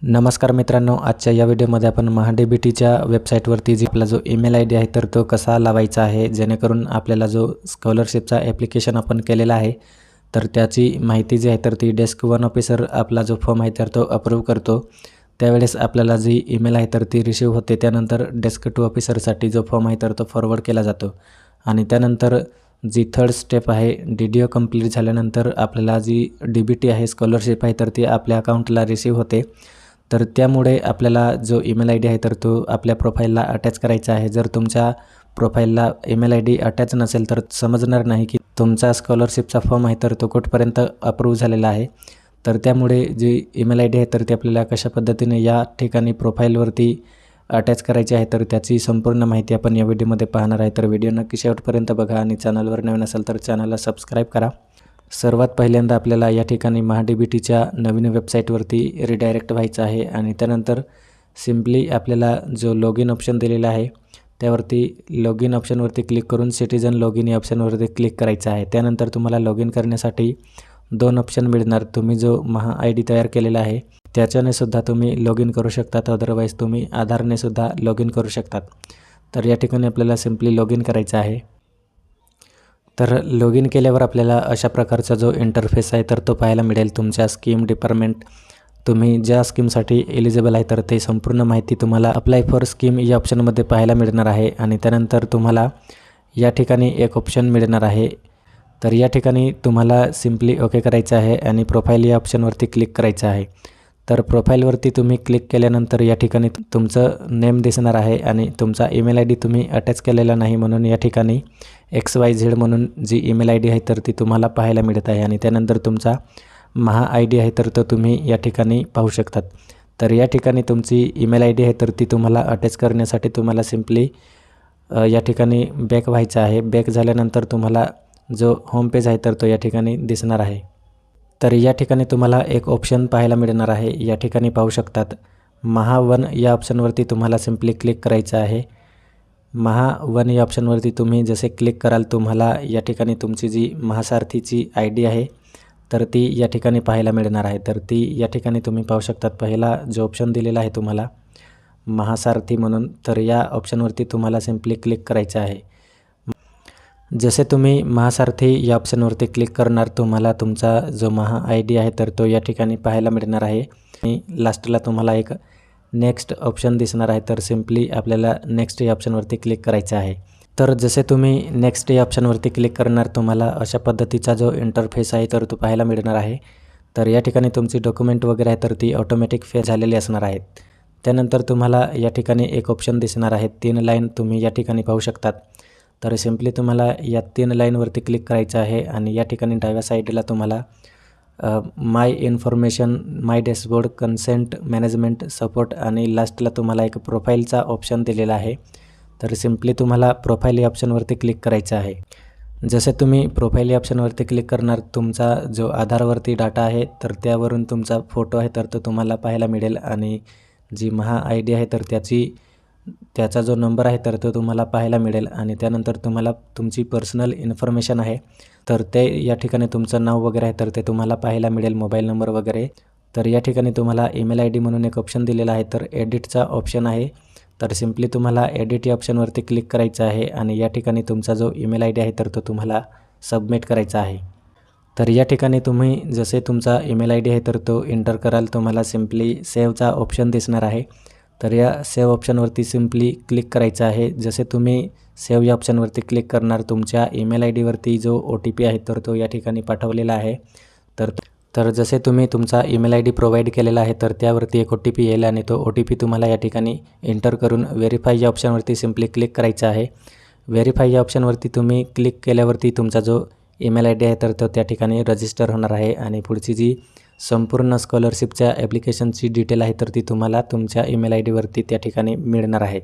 नमस्कार मित्रांनो, आजच्या या व्हिडिओमध्ये आपण महा-डी-बी-टीच्या वेबसाईटवरती आपला जो ईमेल आय डी आहे तर तो कसा लावायचा आहे, जेणेकरून आपल्याला जो स्कॉलरशिपचा ॲप्लिकेशन आपण केलेला आहे तर त्याची माहिती जी आहे तर ती डेस्क वन ऑफिसर आपला जो फॉर्म आहे तर तो अप्रूव्ह करतो। त्यावेळेस आपल्याला जी ईमेल आहे तर ती रिसीव्ह होते। त्यानंतर डेस्क टू ऑफिसरसाठी जो फॉर्म आहे तर तो फॉरवर्ड केला जातो आणि त्यानंतर जी थर्ड स्टेप आहे, DDO कंप्लीट झाल्यानंतर आपल्याला जी DBT आहे स्कॉलरशिप आहे तर ती आपल्या अकाउंटला रिसीव्ह होते। तर त्यामुळे आपल्याला जो ईमेल आय डी आहे तर तो आपल्या प्रोफाईलला अटॅच करायचा आहे। जर तुमच्या प्रोफाईलला ईमेल आय डी अटॅच नसेल तर समजणार नाही की तुमचा स्कॉलरशिपचा फॉर्म आहे तर तो कुठपर्यंत अप्रूव्ह झालेला आहे। तर त्यामुळे जी ईमेल आय डी आहे तर ती आपल्याला कशा पद्धतीने या ठिकाणी प्रोफाईलवरती अटॅच करायची आहे तर त्याची संपूर्ण माहिती आपण या व्हिडिओमध्ये पाहणार आहे। तर व्हिडिओ नक्की शेवटपर्यंत बघा आणि चॅनलवर नवीन असेल तर चॅनलला सबस्क्राईब करा। सर्वात पहिल्यांदा आपल्याला या ठिकाणी महा-डी-बी-टीच्या नवीन वेबसाईटवरती रिडायरेक्ट व्हायचं आहे आणि त्यानंतर सिम्पली आपल्याला जो लॉगिन ऑप्शन दिलेला आहे त्यावरती लॉगिन ऑप्शनवरती क्लिक करून सिटीजन लॉगिन या ऑप्शनवरती क्लिक करायचं आहे। त्यानंतर तुम्हाला लॉगिन करण्यासाठी दोन ऑप्शन मिळणार। तुम्ही जो महा आय डी तयार केलेला आहे त्याच्याने सुद्धा तुम्ही लॉगिन करू शकतात, अदरवाईज तुम्ही आधारने सुद्धा लॉगिन करू शकतात। तर या ठिकाणी आपल्याला सिम्पली लॉगिन करायचं आहे। तर लॉगिन केल्यावर आपल्याला अशा प्रकारचा जो इंटरफेस आहे तर तो पाहायला मिळेल। तुमच्या स्कीम डिपार्टमेंट, तुम्ही ज्या स्कीमसाठी एलिजिबल आहे तर ते संपूर्ण माहिती तुम्हाला अप्लाय फॉर स्कीम या ऑप्शनमध्ये पाहायला मिळणार आहे आणि त्यानंतर तुम्हाला या ठिकाणी एक ऑप्शन मिळणार आहे। तर या ठिकाणी तुम्हाला सिम्पली ओके करायचं आहे आणि प्रोफाईल या ऑप्शनवरती क्लिक करायचं आहे। तर प्रोफाईलवरती तुम्ही क्लिक केल्यानंतर या ठिकाणी तुमचं नेम दिसणार आहे आणि तुमचा ईमेल आय डी तुम्ही अटॅच केलेला नाही म्हणून या ठिकाणी XYZ म्हणून जी ईमेल आय डी आहे तर ती तुम्हाला पाहायला मिळत आहे आणि त्यानंतर तुमचा महा आय डी आहे तर तो तुम्ही या ठिकाणी पाहू शकतात। तर या ठिकाणी तुमची ईमेल आय डी आहे तर ती तुम्हाला अटॅच करण्यासाठी तुम्हाला सिम्पली या ठिकाणी बॅक व्हायचं आहे। बॅक झाल्यानंतर तुम्हाला जो होम पेज आहे तर तो या ठिकाणी दिसणार आहे। तर या ठिकाणी तुम्हाला एक ऑप्शन पाहायला मिळणार आहे, या ठिकाणी पाहू शकतात महा-1 या ऑप्शनवरती तुम्हाला सिम्पली क्लिक करायचं आहे। महा-1 या ऑप्शनवरती तुम्ही जसे क्लिक कराल तुम्हाला या ठिकाणी तुमची जी महासारथीची आय डी आहे तर ती या ठिकाणी पाहायला मिळणार आहे। तर ती या ठिकाणी तुम्ही पाहू शकतात, पहिला जो ऑप्शन दिलेला आहे तुम्हाला महासारथी म्हणून, तर या ऑप्शनवरती तुम्हाला सिम्पली क्लिक करायचं आहे। जसे तुम्ही महासारथी या ऑप्शनवरती क्लिक करणार तुम्हाला तुमचा जो महा आय डी आहे तर तो या ठिकाणी पाहायला मिळणार आहे आणि लास्टला तुम्हाला एक नेक्स्ट ऑप्शन दिसणार आहे। तर सिम्पली आपल्याला नेक्स्ट या ऑप्शनवरती क्लिक करायचं आहे। तर जसे तुम्ही नेक्स्ट या ऑप्शनवरती क्लिक करणार तुम्हाला अशा पद्धतीचा जो इंटरफेस आहे तर तो पाहायला मिळणार आहे। तर या ठिकाणी तुमची डॉक्युमेंट वगैरे आहे तर ती ऑटोमॅटिक फिल झालेली असणार आहेत। त्यानंतर तुम्हाला या ठिकाणी एक ऑप्शन दिसणार आहे, 3 लाईन तुम्ही या ठिकाणी पाहू शकतात। तर सिम्पली तुम्हाला या 3 लाईनवरती क्लिक करायचं आहे आणि या ठिकाणी डाव्या साईडला तुम्हाला माय इन्फॉर्मेशन, माय डॅशबोर्ड, कन्सेंट मॅनेजमेंट, सपोर्ट आणि लास्टला तुम्हाला एक प्रोफाईलचा ऑप्शन दिलेला आहे। तर सिम्पली तुम्हाला प्रोफाईल या ऑप्शनवरती क्लिक करायचं आहे। जसे तुम्ही प्रोफाईल या ऑप्शनवरती क्लिक करणार तुमचा जो आधारवरती डाटा आहे तर त्यावरून तुमचा फोटो आहे तर तो तुम्हाला पाहायला मिळेल आणि जी महा आय डी आहे तर त्याचा जो नंबर आहे तर तो तुम्हाला पाहायला मिळेल आणि त्यानंतर तुम्हाला तुमची पर्सनल इन्फॉर्मेशन आहे तर ते या ठिकाणी तुमचं नाव वगैरे आहे तर ते तुम्हाला पाहायला मिळेल, मोबाईल नंबर वगैरे। तर या ठिकाणी तुम्हाला ईमेल आय डी म्हणून एक ऑप्शन दिलेला आहे तर एडिटचा ऑप्शन आहे। तर सिम्पली तुम्हाला एडिट या ऑप्शनवरती क्लिक करायचं आहे आणि या ठिकाणी तुमचा जो ईमेल आय डी आहे तर तो तुम्हाला सबमिट करायचा आहे। तर या ठिकाणी तुम्ही जसे तुमचा ईमेल आय डी आहे तर तो एंटर कराल तुम्हाला सिम्पली सेव्हचा ऑप्शन दिसणार आहे। तर या सेव्ह ऑप्शनवरती सिम्पली क्लिक करायचं आहे। जसे तुम्ही सेव्ह या ऑप्शनवरती क्लिक करणार तुमच्या ईमेल आय डीवरती जो OTP आहे तर तो या ठिकाणी पाठवलेला आहे। तर जसे तुम्ही तुमचा ईमेल आय डी प्रोव्हाइड केलेला आहे तर त्यावरती एक OTP येईल आणि तो OTP तुम्हाला या ठिकाणी एंटर करून व्हेरीफाय या ऑप्शनवरती सिम्पली क्लिक करायचं आहे। व्हेरीफाय या ऑप्शनवरती तुम्ही क्लिक केल्यावरती तुमचा जो ईमेल आय डी आहे तर तो त्या ठिकाणी रजिस्टर होणार आहे आणि पुढची जी संपूर्ण स्कॉलरशिपच्या ॲप्लिकेशनची डिटेल आहे तर ती तुम्हाला तुमच्या ईमेल आय डीवरती त्या ठिकाणी मिळणार आहे।